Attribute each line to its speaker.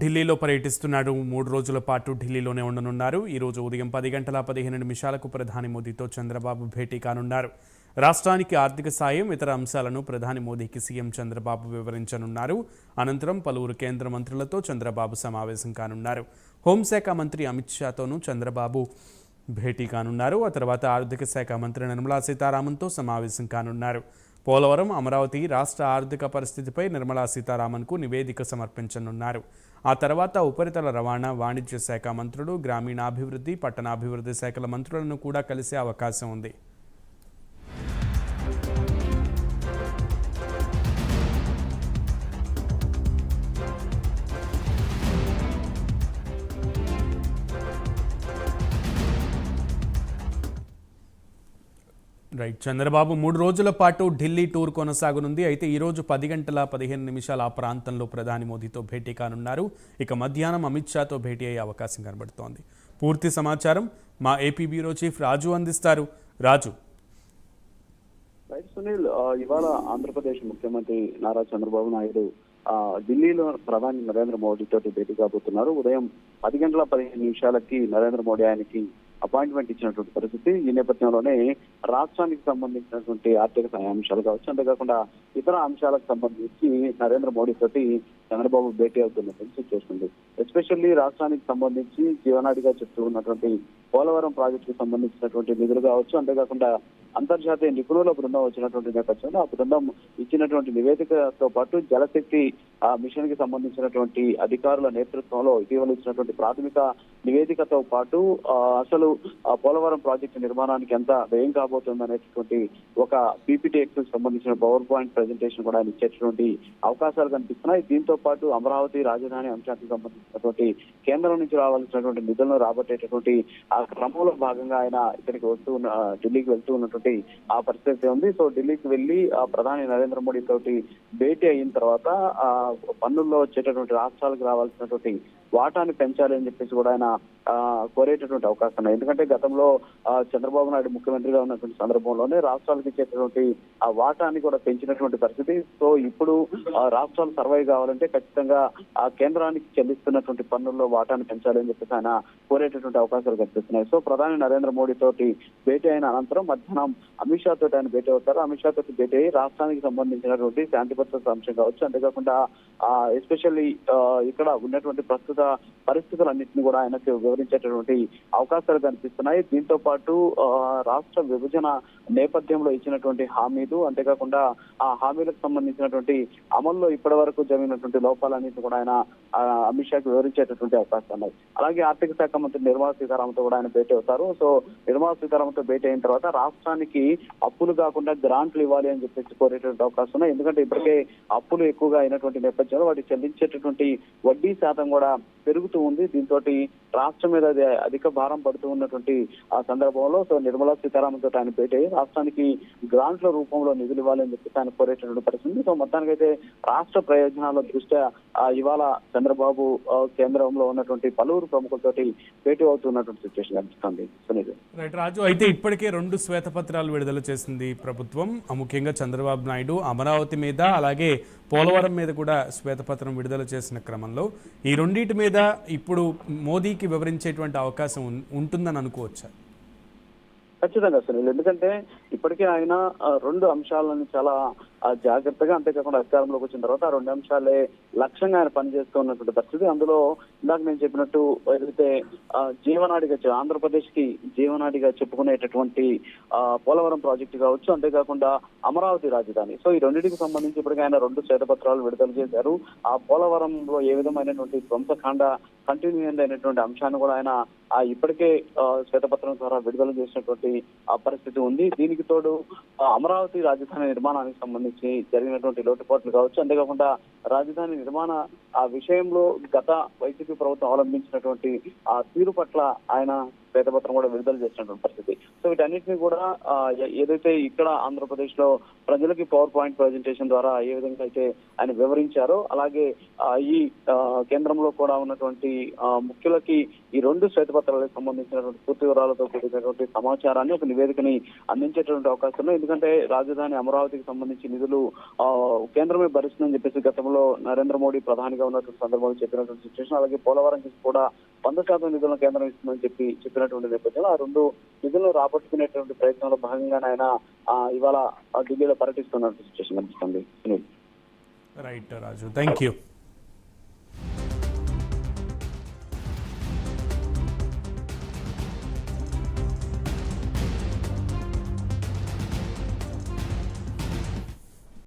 Speaker 1: ఢిల్లీలో పర్యటిస్తున్నాడు. 3 రోజుల పాటు ఢిల్లీలోనే ఉండనున్నారు. ఈ రోజు ఉదయం 10 గంటల 15 నిమిషాలకు ప్రధాని మోదీతో చంద్రబాబు భేటీ కానున్నారు. రాష్ట్రానికి ఆర్థిక సాయం, ఇతర అంశాలను ప్రధాని మోదీకి సీఎం చంద్రబాబు వివరించనున్నారు. అనంతరం పలువురు కేంద్ర మంత్రులతో చంద్రబాబు సమావేశం కానున్నారు. హోంశాఖ మంత్రి అమిత్ షాతోనూ చంద్రబాబు భేటీ కానున్నారు. ఆ తర్వాత ఆర్థిక శాఖ మంత్రి నిర్మలా సీతారామన్తో సమావేశం కానున్నారు. పోలవరం, అమరావతి రాష్ట్ర ఆర్థిక పరిస్థితిపై నిర్మలా సీతారామన్కు నివేదిక సమర్పించనున్నారు. ఆ తర్వాత ఉపరితల రవాణా, వాణిజ్య శాఖ మంత్రులు, గ్రామీణాభివృద్ధి, పట్టణాభివృద్ధి శాఖల మంత్రులను కూడా కలిసే అవకాశం ఉంది. రైట్. చంద్రబాబు 3 రోజుల పాటు ఢిల్లీ టూర్ కొనసాగనుంది. అయితే ఈరోజు 10 గంటల 15 నిమిషాల ఆ ప్రాంతంలో ప్రధాని మోదీతో భేటీ కానున్నారు. ఇక మధ్యాహ్నం అమిత్ షాతో భేటీ అయ్యే అవకాశం కనబడుతోంది. పూర్తి సమాచారం మా ఏపీ బ్యూరో చీఫ్ రాజు అందిస్తారు. రాజు.
Speaker 2: రైట్ సునీల్, ఇవాళ ఆంధ్రప్రదేశ్ ముఖ్యమంత్రి నారా చంద్రబాబు నాయుడు ఢిల్లీలో ప్రధాని నరేంద్ర మోడీతో భేటీ కాబోతున్నారు. ఉదయం 10 గంటల 15 నిమిషాలకి నరేంద్ర మోడీ ఆయనకి అపాయింట్మెంట్ ఇచ్చినటువంటి పరిస్థితి. ఈ నేపథ్యంలోనే రాష్ట్రానికి సంబంధించినటువంటి ఆర్థిక అంశాలు కావచ్చు, అంతేకాకుండా ఇతర అంశాలకు సంబంధించి నరేంద్ర మోడీ తోటి చంద్రబాబు భేటీ అవుతున్నటువంటి సిచ్యువేషన్ ఉంది. ఎస్పెషల్లీ రాష్ట్రానికి సంబంధించి జీవనాడిగా చెప్తూ ఉన్నటువంటి పోలవరం ప్రాజెక్టుకు సంబంధించినటువంటి నిధులు కావచ్చు, అంతేకాకుండా అంతర్జాతీయ నిపుణుల బృందం వచ్చినటువంటి నేపథ్యంలో ఆ బృందం ఇచ్చినటువంటి నివేదికతో పాటు జలశక్తి మిషన్ కి సంబంధించినటువంటి అధికారుల నేతృత్వంలో ఇటీవల ఇచ్చినటువంటి ప్రాథమిక నివేదికతో పాటు అసలు పోలవరం ప్రాజెక్టు నిర్మాణానికి ఎంత వ్యయం కాబోతుంది అనేటువంటి ఒక పీపీటీ ఎక్స్ సంబంధించిన పవర్ పాయింట్ ప్రెజెంటేషన్ కూడా ఆయన ఇచ్చేటువంటి అవకాశాలు కనిపిస్తున్నాయి. దీంతో పాటు అమరావతి రాజధాని అంశానికి సంబంధించినటువంటి కేంద్రం నుంచి రావాల్సినటువంటి నిధులను రాబట్టేటటువంటి ఆ క్రమంలో భాగంగా ఆయన ఇక్కడికి ఢిల్లీకి వెళ్తూ ఉన్నటువంటి ఆ పరిస్థితి ఉంది. సో ఢిల్లీకి వెళ్లి ప్రధాని నరేంద్ర మోడీ తోటి భేటీ అయిన తర్వాత పన్నుల్లో వచ్చేటటువంటి రాష్ట్రాలకు రావాల్సినటువంటి వాటాన్ని పెంచాలి అని చెప్పేసి కూడా ఆయన కోరేటటువంటి అవకాశం ఉన్నాయి. ఎందుకంటే గతంలో చంద్రబాబు నాయుడు ముఖ్యమంత్రిగా ఉన్నటువంటి సందర్భంలోనే రాష్ట్రాలకు ఇచ్చేటటువంటి ఆ వాటాన్ని కూడా పెంచినటువంటి పరిస్థితి. సో ఇప్పుడు రాష్ట్రాలు సర్వైవ్ కావాలంటే ఖచ్చితంగా ఆ కేంద్రానికి చెల్లిస్తున్నటువంటి పన్నుల్లో వాటాన్ని పెంచాలి అని చెప్పేసి ఆయన కోరేటటువంటి అవకాశాలు కనిపిస్తున్నాయి. సో ప్రధాని నరేంద్ర మోడీ తోటి భేటీ అయిన అనంతరం మధ్యాహ్నం అమిత్ షా తోటి ఆయన భేటీ అవుతారు. అమిత్ షా తోటి భేటీ అయ్యి రాష్ట్రానికి సంబంధించినటువంటి శాంతి భద్రత అంశం కావచ్చు, అంతేకాకుండా ఎస్పెషల్లీ ఇక్కడ ఉన్నటువంటి ప్రస్తుత పరిస్థితులన్నింటినీ కూడా ఆయనకు వివరించేటటువంటి అవకాశాలు కనిపిస్తున్నాయి. దీంతో పాటు రాష్ట్ర విభజన నేపథ్యంలో ఇచ్చినటువంటి హామీలు, అంతేకాకుండా ఆ హామీలకు సంబంధించినటువంటి అమల్లో ఇప్పటి వరకు జరిగినటువంటి లోపాలన్నింటినీ కూడా ఆయన అమిత్ షాకు వివరించేటటువంటి అవకాశాలు ఉన్నాయి. అలాగే ఆర్థిక శాఖ మంత్రి నిర్మలా సీతారామన్తో కూడా ఆయన భేటీ అవుతారు. సో నిర్మలా సీతారామన్తో భేటీ అయిన తర్వాత రాష్ట్రానికి అప్పులు కాకుండా గ్రాంట్లు ఇవ్వాలి అని చెప్పేసి కోరేటటువంటి అవకాశం ఉన్నాయి. ఎందుకంటే ఇప్పటికే అప్పులు ఎక్కువగా అయినటువంటి నేపథ్యంలో వాటికి చెల్లించేటటువంటి వడ్డీ శాతం కూడా పెరుగుతూ ఉంది. దీంతో రాష్ట్రం మీద అధిక భారం పడుతూ ఉన్నటువంటి ఆ సందర్భంలో సో నిర్మలా సీతారామన్ తోటి ఆయన భేటీ అయ్యి రాష్ట్రానికి గ్రాంట్ల రూపంలో నిధులు ఇవ్వాలని చెప్పి ఆయన కోరేటటువంటి పరిస్థితి. సో మొత్తానికైతే రాష్ట్ర ప్రయోజనాల దృష్ట్యా ఇవాళ చంద్రబాబు కేంద్రంలో ఉన్నటువంటి పలువురు ప్రముఖులతోటి భేటీ అవుతున్నటువంటి సిచ్యువేషన్ కనిపిస్తుంది. సునీల్.
Speaker 1: రైట్ రాజు. అయితే ఇప్పటికే 2 శ్వేతపత్రాలు విడుదల చేసింది ప్రభుత్వం. ముఖ్యంగా చంద్రబాబు నాయుడు అమరావతి మీద, అలాగే పోలవరం మీద కూడా శ్వేతపత్రం విడుదల చేసిన క్రమంలో ఈ రెండింటి మీద ఇప్పుడు మోదీకి వివరించేటువంటి అవకాశం ఉంటుందని అనుకోవచ్చా?
Speaker 2: ఖచ్చితంగా సునీల్, ఎందుకంటే ఇప్పటికే ఆయన 2 అంశాలను చాలా జాగ్రత్తగా, అంతేకాకుండా అధికారంలోకి వచ్చిన తర్వాత ఆ 2 అంశాలే లక్ష్యంగా ఆయన పనిచేస్తూ ఉన్నటువంటి పరిస్థితి. అందులో ఇందాక నేను చెప్పినట్టు ఏదైతే జీవనాడిగా ఆంధ్రప్రదేశ్ కి జీవనాడిగా చెప్పుకునేటటువంటి పోలవరం ప్రాజెక్టు కావచ్చు, అంతేకాకుండా అమరావతి రాజధాని. సో ఈ రెండింటికి సంబంధించి ఇప్పటికే ఆయన 2 శ్వేతపత్రాలు విడుదల చేశారు. ఆ పోలవరంలో ఏ విధమైనటువంటి ధ్వంసకాండ కంటిన్యూ అయినటువంటి అంశాన్ని కూడా ఆయన ఇప్పటికే శ్వేతపత్రం ద్వారా విడుదల చేసినటువంటి పరిస్థితి ఉంది. దీనికి తోడు అమరావతి రాజధాని నిర్మాణానికి సంబంధించి జరిగినటువంటి లోటుపాట్లు కావచ్చు, అంతేకాకుండా రాజధాని నిర్మాణ ఆ విషయంలో గత వైసీపీ ప్రభుత్వం అవలంబించినటువంటి ఆ తీరు పట్ల ఆయన శ్వేతపత్రం కూడా విడుదల చేసినటువంటి పరిస్థితి. సో వీటన్నిటిని కూడా ఏదైతే ఇక్కడ ఆంధ్రప్రదేశ్ లో ప్రజలకి పవర్ పాయింట్ ప్రెజెంటేషన్ ద్వారా ఏ విధంగా అయితే ఆయన వివరించారో, అలాగే ఈ కేంద్రంలో కూడా ఉన్నటువంటి ముఖ్యులకి ఈ 2 శ్వేతపత్రాలకు సంబంధించినటువంటి పూర్తి వివరాలతో కూడినటువంటి సమాచారాన్ని, ఒక నివేదికని అందించేటువంటి అవకాశం ఉంది. ఎందుకంటే రాజధాని అమరావతికి సంబంధించి నిధులు కేంద్రమే భరిస్తుందని చెప్పేసి గతంలో నరేంద్ర మోడీ ప్రధానిగా ఉన్నటువంటి సందర్భంలో చెప్పినటువంటి సిచ్యువేషన్, అలాగే పోలవరంకి కూడా 100% నిధులను కేంద్రం ఇస్తుందని చెప్పినటువంటి నేపథ్యంలో ఆ 2 నిధులను రాబట్టుకునేటువంటి ప్రయత్నంలో భాగంగానే ఆయన ఇవాళ ఢిల్లీలో పర్యటిస్తున్నటువంటి సిచ్యువేషన్ కనిపిస్తుంది.
Speaker 1: Right Raju, thank you.